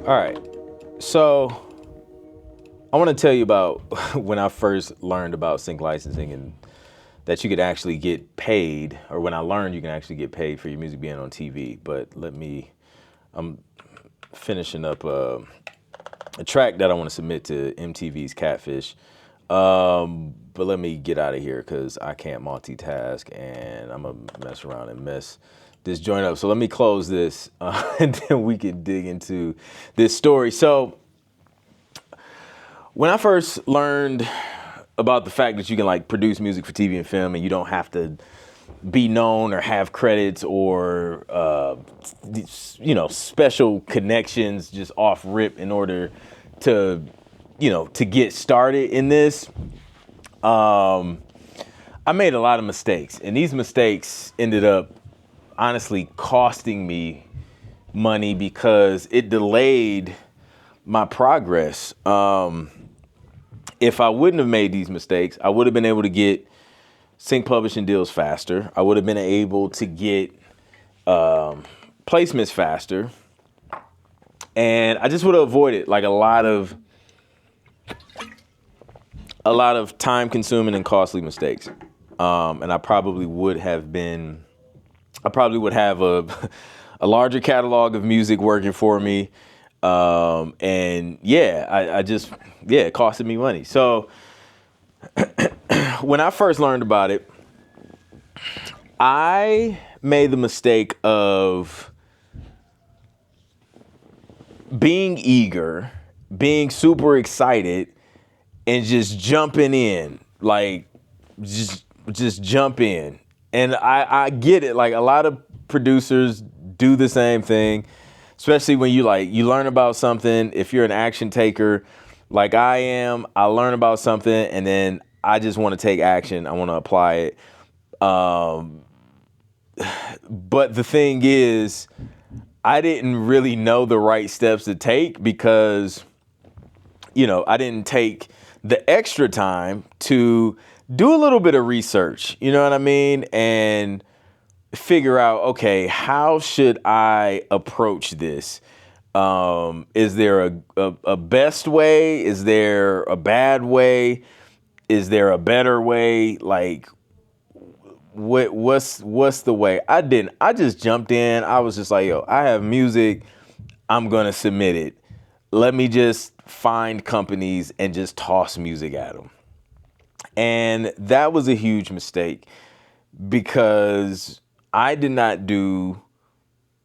All right. So I want to tell you about when I first learned about sync licensing and that you could actually get paid, or when I learned you can actually get paid for your music being on TV. But I'm finishing up a track that I want to submit to MTV's Catfish. But let me get out of here because I can't multitask and I'm going to mess around and mess this joint up. So let me close this and then we can dig into this story. So when I first learned about the fact that you can like produce music for TV and film and you don't have to be known or have credits or, special connections just off rip in order to, to get started in this, I made a lot of mistakes, and these mistakes ended up honestly costing me money because it delayed my progress. If I wouldn't have made these mistakes, I would have been able to get sync publishing deals faster. I would have been able to get placements faster, and I just would have avoided like a lot of time consuming and costly mistakes. And I probably would have a larger catalog of music working for me. And yeah, it costed me money. So when I first learned about it, I made the mistake of being eager, being super excited, and just jumping in, like just jump in. And I get it. Like a lot of producers do the same thing, especially when you learn about something. If you're an action taker, like I am, I learn about something and then I just want to take action. I want to apply it. But the thing is, I didn't really know the right steps to take because, I didn't take the extra time to do a little bit of research, you know what I mean? And figure out, okay, how should I approach this? Is there a best way? Is there a bad way? Is there a better way? Like, what's the way? I just jumped in. I was just like, yo, I have music. I'm going to submit it. Let me just find companies and just toss music at them. And that was a huge mistake because I did not do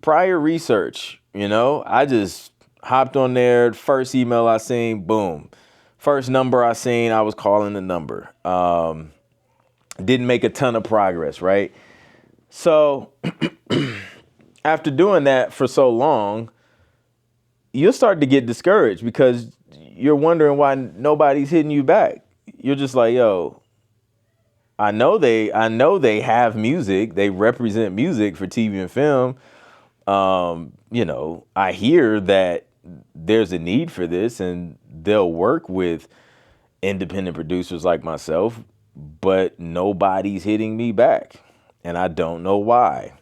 prior research. I just hopped on there. First email I seen, boom. First number I seen, I was calling the number. Didn't make a ton of progress, right? So after doing that for so long, you'll start to get discouraged because you're wondering why nobody's hitting you back. You're just like, yo, I know they have music. They represent music for TV and film. I hear that there's a need for this and they'll work with independent producers like myself, but nobody's hitting me back and I don't know why.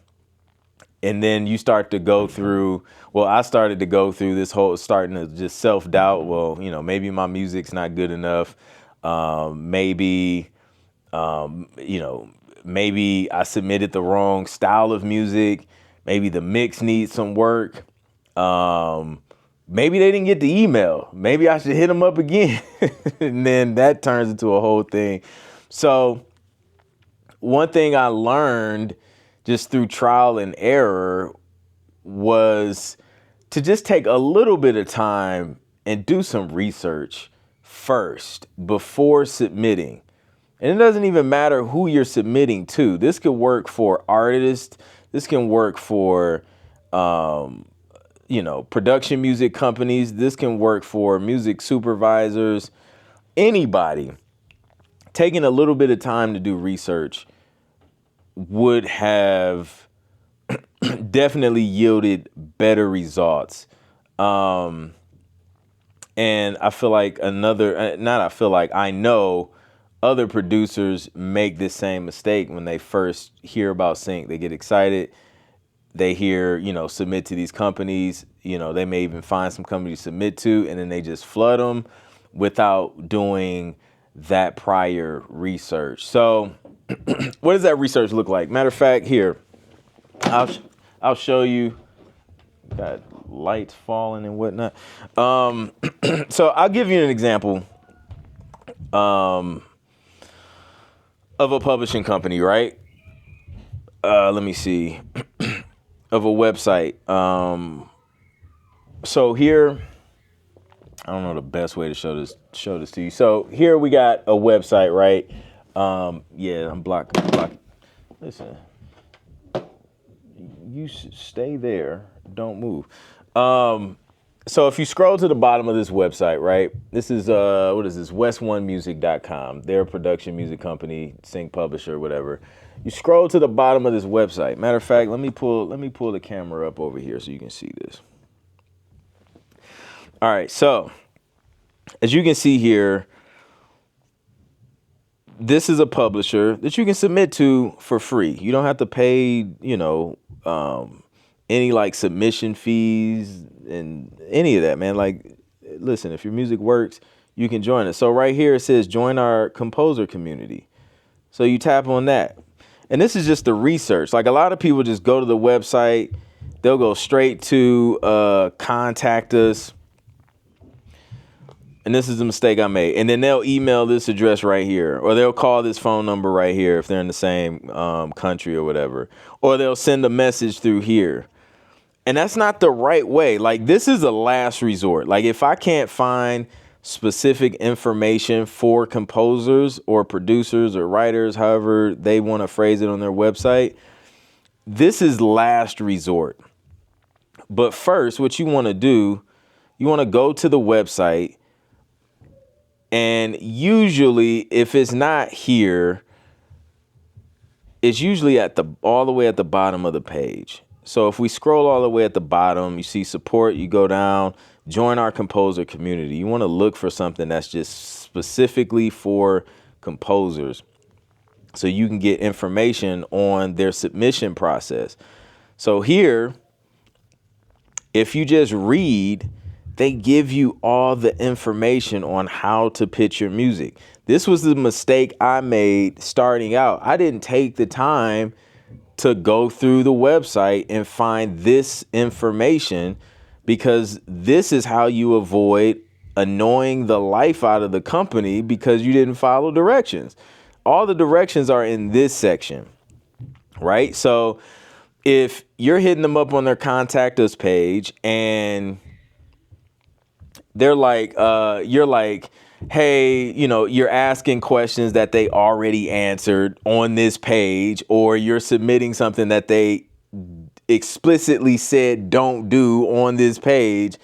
And then you start to go through, I started to go through this whole starting to just self-doubt. Well, maybe my music's not good enough. Maybe I submitted the wrong style of music. Maybe the mix needs some work. Maybe they didn't get the email. Maybe I should hit them up again. And then that turns into a whole thing. So one thing I learned just through trial and error was to just take a little bit of time and do some research first before submitting. And it doesn't even matter who you're submitting to. This could work for artists. This can work for, production music companies. This can work for music supervisors, anybody. Taking a little bit of time to do research would have definitely yielded better results. And I feel like I know other producers make this same mistake when they first hear about sync. They get excited. they hear, submit to these companies. They may even find some companies to submit to, and then they just flood them without doing that prior research. So what does that research look like? Matter of fact, here, I'll show you. Got lights falling and whatnot. So I'll give you an example of a publishing company, right? Let me see. Of a website. So here, I don't know the best way to show this to you. So here we got a website, right? Yeah, I'm blocking. Listen, you should stay there. Don't move. So if you scroll to the bottom of this website, right? This is what is this? West1music.com. They're a production music company, sync publisher, whatever. You scroll to the bottom of this website. Matter of fact, let me pull the camera up over here so you can see this. All right, so as you can see here, this is a publisher that you can submit to for free. You don't have to pay, any like submission fees and any of that, man. Like, listen, if your music works, you can join us. So right here it says join our composer community. So you tap on that. And this is just the research. Like, a lot of people just go to the website, they'll go straight to contact us. And this is the mistake I made. And then they'll email this address right here, or they'll call this phone number right here if they're in the same country or whatever, or they'll send a message through here. And that's not the right way. Like, this is a last resort. Like, if I can't find specific information for composers or producers or writers, however they want to phrase it on their website, this is last resort. But first, what you want to do, you want to go to the website. And usually, if it's not here, it's usually all the way at the bottom of the page. So if we scroll all the way at the bottom, you see support, you go down, join our composer community. You want to look for something that's just specifically for composers so you can get information on their submission process. So here, if you just read, they give you all the information on how to pitch your music. This was the mistake I made starting out. I didn't take the time to go through the website and find this information, because this is how you avoid annoying the life out of the company because you didn't follow directions. All the directions are in this section, right? So if you're hitting them up on their contact us page and they're like, you're like, hey, you're asking questions that they already answered on this page, or you're submitting something that they explicitly said don't do on this page,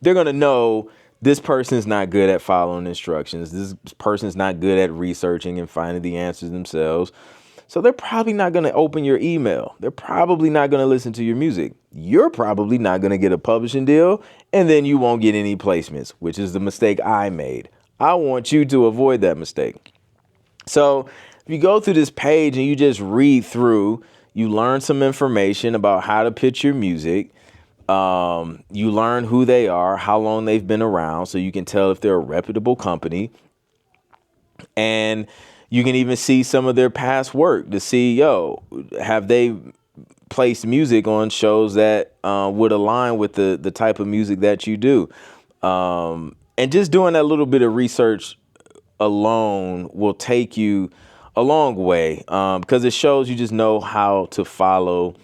they're going to know this person's not good at following instructions. This person's not good at researching and finding the answers themselves. So they're probably not going to open your email. They're probably not going to listen to your music. You're probably not going to get a publishing deal, and then you won't get any placements, which is the mistake I made. I want you to avoid that mistake. So if you go through this page and you just read through, you learn some information about how to pitch your music. You learn who they are, how long they've been around, so you can tell if they're a reputable company. And you can even see some of their past work to see, have they placed music on shows that would align with the type of music that you do. And just doing that little bit of research alone will take you a long way, because it shows you just know how to follow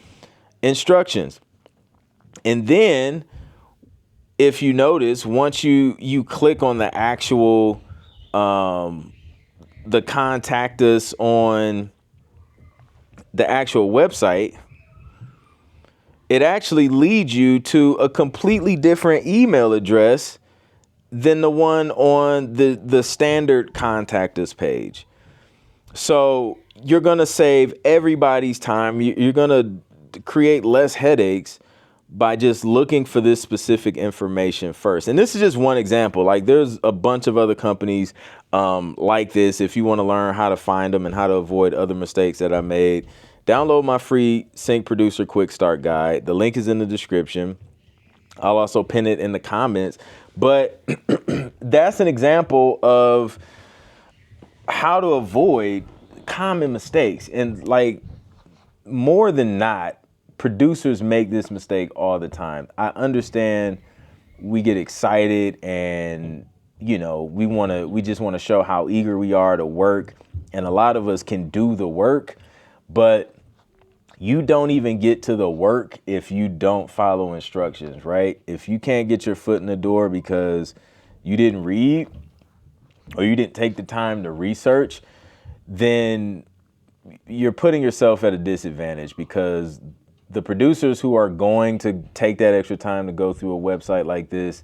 instructions. And then if you notice, once you click on the actual the contact us on the actual website, it actually leads you to a completely different email address than the one on the standard contact us page. So you're going to save everybody's time. You're going to create less headaches by just looking for this specific information first. And this is just one example. Like, there's a bunch of other companies like this. If you want to learn how to find them and how to avoid other mistakes that I made, Download my free Sync Producer Quick Start Guide. The link is in the description. I'll also pin it in the comments. But that's an example of how to avoid common mistakes. And like, more than not, producers make this mistake all the time. I understand we get excited and, you know, we just want to show how eager we are to work. And a lot of us can do the work, but you don't even get to the work if you don't follow instructions, right? If you can't get your foot in the door because you didn't read or you didn't take the time to research, then you're putting yourself at a disadvantage, because the producers who are going to take that extra time to go through a website like this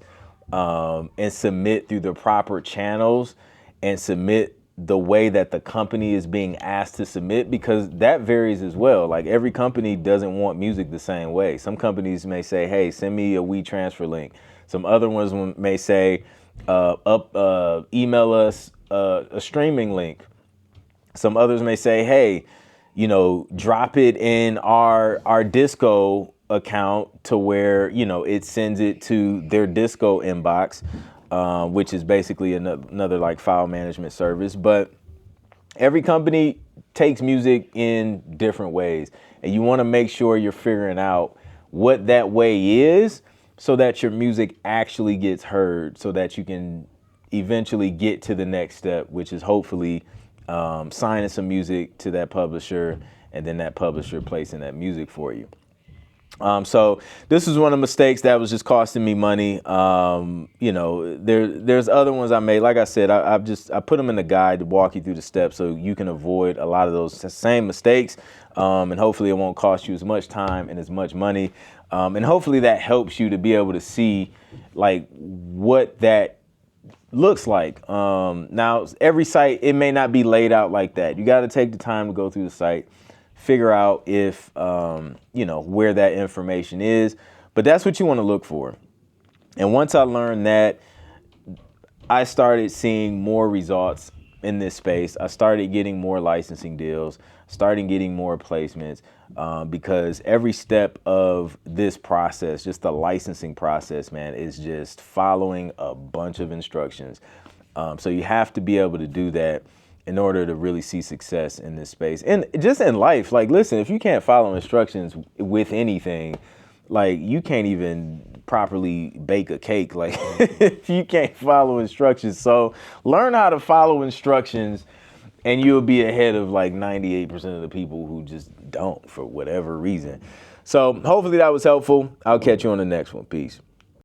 and submit through the proper channels and submit the way that the company is being asked to submit, because that varies as well. Like, every company doesn't want music the same way. Some companies may say, hey, send me a WeTransfer link. Some other ones may say, email us a streaming link. Some others may say, hey, you know, drop it in our Disco account to where, you know, it sends it to their Disco inbox, which is basically another like file management service. But every company takes music in different ways, and you want to make sure you're figuring out what that way is so that your music actually gets heard, so that you can eventually get to the next step, which is hopefully signing some music to that publisher, and then that publisher placing that music for you. So this was one of the mistakes that was just costing me money. You know, there's other ones I made. Like I said, I put them in the guide to walk you through the steps so you can avoid a lot of those same mistakes. And hopefully it won't cost you as much time and as much money. And hopefully that helps you to be able to see like what that looks like. Now, every site, it may not be laid out like that. You got to take the time to go through the site, figure out if, you know, where that information is. But that's what you want to look for. And once I learned that, I started seeing more results in this space. I started getting more licensing deals, starting getting more placements, because every step of this process, just the licensing process, man, is just following a bunch of instructions. So you have to be able to do that in order to really see success in this space. And just in life, like, listen, if you can't follow instructions with anything, like, you can't even properly bake a cake, like, if you can't follow instructions. So learn how to follow instructions, and you'll be ahead of like 98% of the people who just don't, for whatever reason. So hopefully that was helpful. I'll catch you on the next one. Peace.